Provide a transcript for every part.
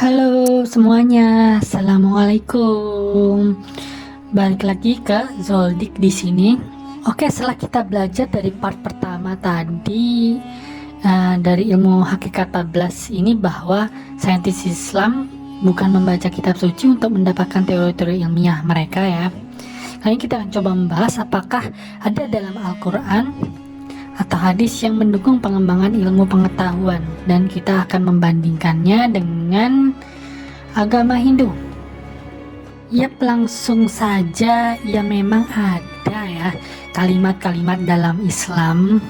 Halo semuanya, assalamualaikum. Balik lagi ke Zoldik di sini. Oke, setelah kita belajar dari part pertama tadi dari ilmu hakikat 14 ini bahwa saintis Islam bukan membaca kitab suci untuk mendapatkan teori-teori ilmiah mereka ya. Kali ini kita akan coba membahas apakah ada dalam Al-Quran atau hadis yang mendukung pengembangan ilmu pengetahuan, dan kita akan membandingkannya dengan agama Hindu. Yap, langsung saja, ya memang ada ya kalimat-kalimat dalam Islam,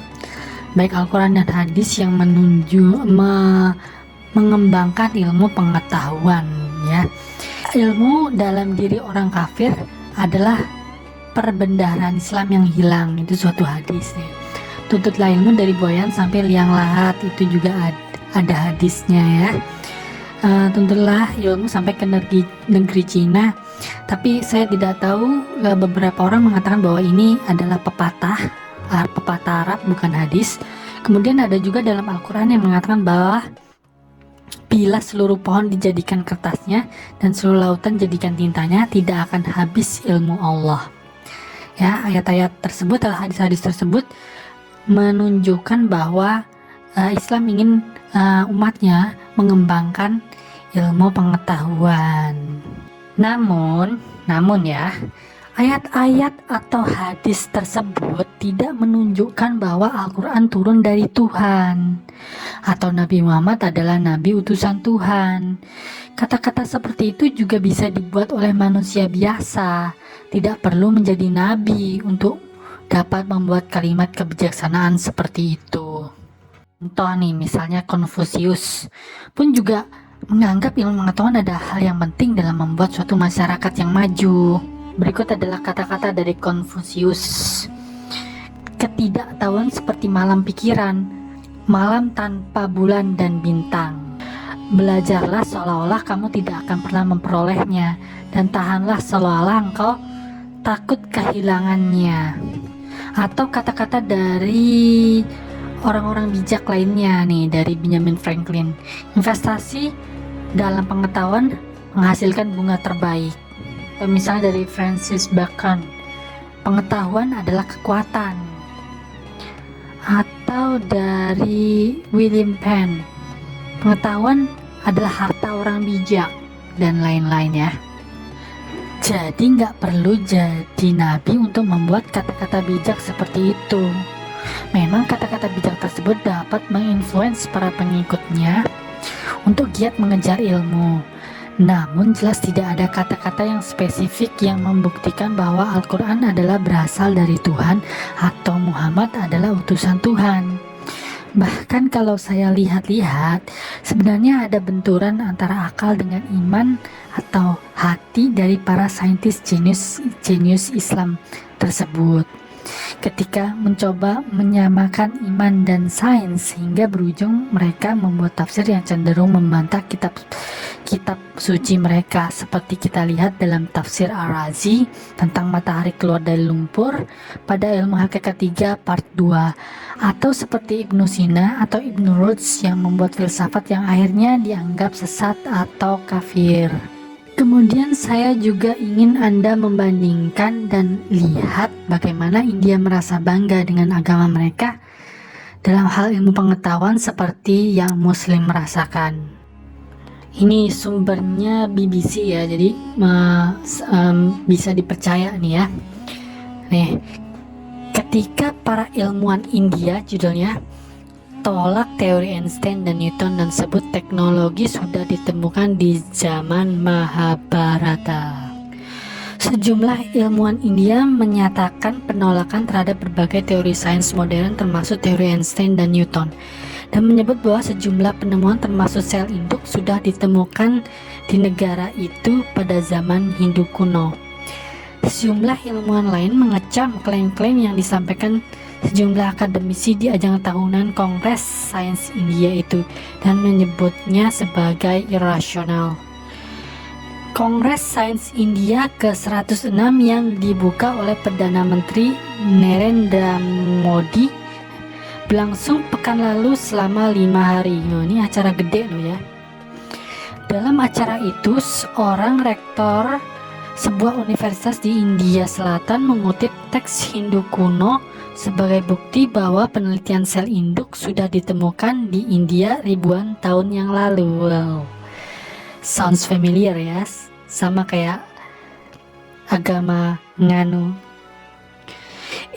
baik Al-Quran dan hadis yang mengembangkan ilmu pengetahuan ya. Ilmu dalam diri orang kafir adalah perbendaharaan Islam yang hilang, itu suatu hadis ya. Tuntutlah ilmu dari buayan sampai liang lahat, itu juga ada hadisnya ya. Tuntutlah ilmu sampai ke negeri Cina. Tapi saya tidak tahu, beberapa orang mengatakan bahwa ini adalah pepatah Arab, bukan hadis. Kemudian ada juga dalam Al-Quran yang mengatakan bahwa bila seluruh pohon dijadikan kertasnya dan seluruh lautan jadikan tintanya, tidak akan habis ilmu Allah ya. Ayat-ayat tersebut atau hadis-hadis tersebut menunjukkan bahwa Islam ingin umatnya mengembangkan ilmu pengetahuan. Namun ya, ayat-ayat atau hadis tersebut tidak menunjukkan bahwa Al-Quran turun dari Tuhan atau Nabi Muhammad adalah Nabi utusan Tuhan. Kata-kata seperti itu juga bisa dibuat oleh manusia biasa, tidak perlu menjadi nabi untuk dapat membuat kalimat kebijaksanaan seperti itu. Contoh nih, misalnya Konfusius pun juga menganggap ilmu pengetahuan adalah hal yang penting dalam membuat suatu masyarakat yang maju. Berikut adalah kata-kata dari Konfusius. Ketidaktahuan seperti malam pikiran, malam tanpa bulan dan bintang. Belajarlah seolah-olah kamu tidak akan pernah memperolehnya, dan tahanlah seolah-olah engkau takut kehilangannya. Atau kata-kata dari orang-orang bijak lainnya nih, dari Benjamin Franklin. Investasi dalam pengetahuan menghasilkan bunga terbaik. Atau misalnya dari Francis Bacon, pengetahuan adalah kekuatan. Atau dari William Penn, pengetahuan adalah harta orang bijak, dan lain-lain ya. Jadi nggak perlu jadi nabi untuk membuat kata-kata bijak seperti itu. Memang kata-kata bijak tersebut dapat menginfluence para pengikutnya untuk giat mengejar ilmu. Namun jelas tidak ada kata-kata yang spesifik yang membuktikan bahwa Al-Quran adalah berasal dari Tuhan atau Muhammad adalah utusan Tuhan. Bahkan kalau saya lihat-lihat, sebenarnya ada benturan antara akal dengan iman atau hati dari para saintis jenius Islam tersebut, ketika mencoba menyamakan iman dan sains, sehingga berujung mereka membuat tafsir yang cenderung membantah kitab suci mereka, seperti kita lihat dalam tafsir Ar-Razi tentang matahari keluar dari lumpur pada ilmu hakikat 3 part 2, atau seperti Ibnu Sina atau Ibnu Rushd yang membuat filsafat yang akhirnya dianggap sesat atau kafir. Kemudian saya juga ingin Anda membandingkan dan lihat bagaimana India merasa bangga dengan agama mereka dalam hal ilmu pengetahuan seperti yang Muslim merasakan. Ini sumbernya BBC ya, jadi bisa dipercaya nih ya. Nih, ketika para ilmuwan India, judulnya tolak teori Einstein dan Newton dan sebut teknologi sudah ditemukan di zaman Mahabharata. Sejumlah ilmuwan India menyatakan penolakan terhadap berbagai teori sains modern termasuk teori Einstein dan Newton, dan menyebut bahwa sejumlah penemuan termasuk sel induk sudah ditemukan di negara itu pada zaman Hindu kuno. Sejumlah ilmuwan lain mengecam klaim-klaim yang disampaikan sejumlah akademisi di ajang tahunan Kongres Sains India itu, dan menyebutnya sebagai irasional. Kongres Sains India ke-106 yang dibuka oleh Perdana Menteri Narendra Modi berlangsung pekan lalu selama 5 hari. Ini acara gede loh ya. Dalam acara itu, seorang rektor sebuah universitas di India Selatan mengutip teks Hindu kuno sebagai bukti bahwa penelitian sel induk sudah ditemukan di India ribuan tahun yang lalu. Wow. Sounds familiar ya, sama kayak agama Nganu.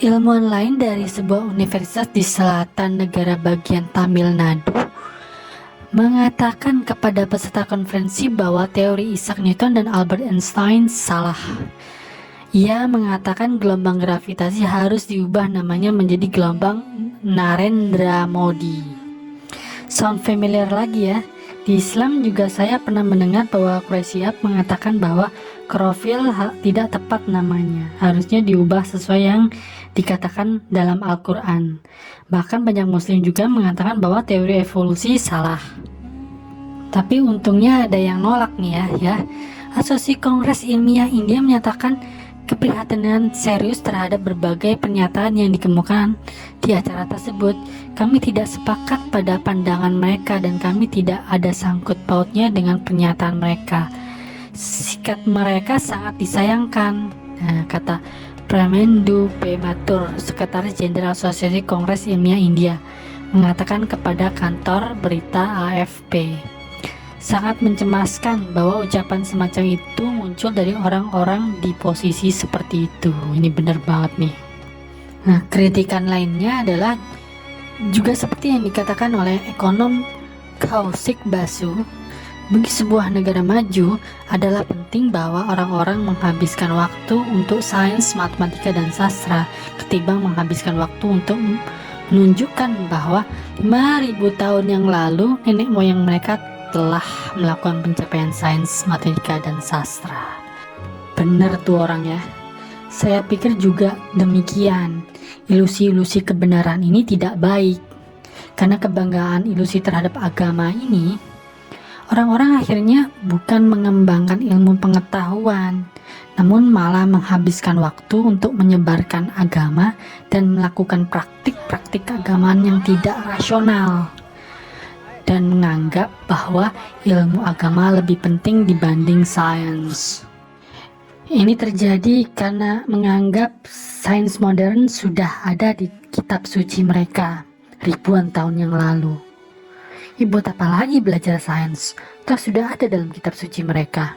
Ilmuwan lain dari sebuah universitas di selatan negara bagian Tamil Nadu mengatakan kepada peserta konferensi bahwa teori Isaac Newton dan Albert Einstein salah. Ia mengatakan gelombang gravitasi harus diubah namanya menjadi gelombang Narendra Modi. Sound familiar lagi ya? Di Islam juga saya pernah mendengar bahwa Quraisy mengatakan bahwa Krofil tidak tepat namanya, harusnya diubah sesuai yang dikatakan dalam Al-Quran. Bahkan banyak muslim juga mengatakan bahwa teori evolusi salah. Tapi untungnya ada yang nolak nih ya. Asosiasi Kongres Ilmiah India menyatakan keprihatinan serius terhadap berbagai pernyataan yang dikemukakan di acara tersebut. Kami tidak sepakat pada pandangan mereka dan kami tidak ada sangkut pautnya dengan pernyataan mereka. Sikap mereka sangat disayangkan, kata Pramendu P. Mathur, Sekretaris Jenderal Asosiasi Kongres Ilmiah India, mengatakan kepada kantor berita AFP. Sangat mencemaskan bahwa ucapan semacam itu muncul dari orang-orang di posisi seperti itu. Ini benar banget nih. Nah, kritikan lainnya adalah juga seperti yang dikatakan oleh ekonom Kaushik Basu. Bagi sebuah negara maju adalah penting bahwa orang-orang menghabiskan waktu untuk sains, matematika, dan sastra ketimbang menghabiskan waktu untuk menunjukkan bahwa 5.000 tahun yang lalu nenek moyang mereka telah melakukan pencapaian sains, matematika, dan sastra. Benar tuh orang ya. Saya pikir juga demikian. Ilusi-ilusi kebenaran ini tidak baik. Karena kebanggaan ilusi terhadap agama ini, orang-orang akhirnya bukan mengembangkan ilmu pengetahuan, namun malah menghabiskan waktu untuk menyebarkan agama dan melakukan praktik-praktik keagamaan yang tidak rasional, dan menganggap bahwa ilmu agama lebih penting dibanding sains. Ini terjadi karena menganggap sains modern sudah ada di kitab suci mereka ribuan tahun yang lalu. Buat apa lagi belajar sains? Toh sudah ada dalam kitab suci mereka.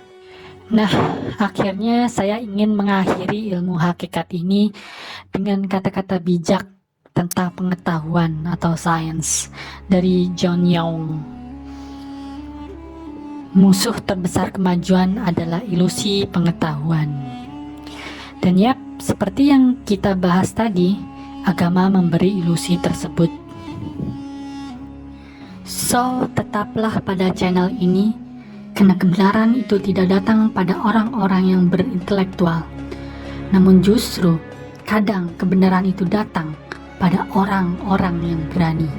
Nah, akhirnya saya ingin mengakhiri ilmu hakikat ini dengan kata-kata bijak tentang pengetahuan atau sains dari John Young. Musuh terbesar kemajuan adalah ilusi pengetahuan. Dan ya, seperti yang kita bahas tadi, agama memberi ilusi tersebut. So, tetaplah pada channel ini, karena kebenaran itu tidak datang pada orang-orang yang berintelektual. Namun justru, kadang kebenaran itu datang pada orang-orang yang berani.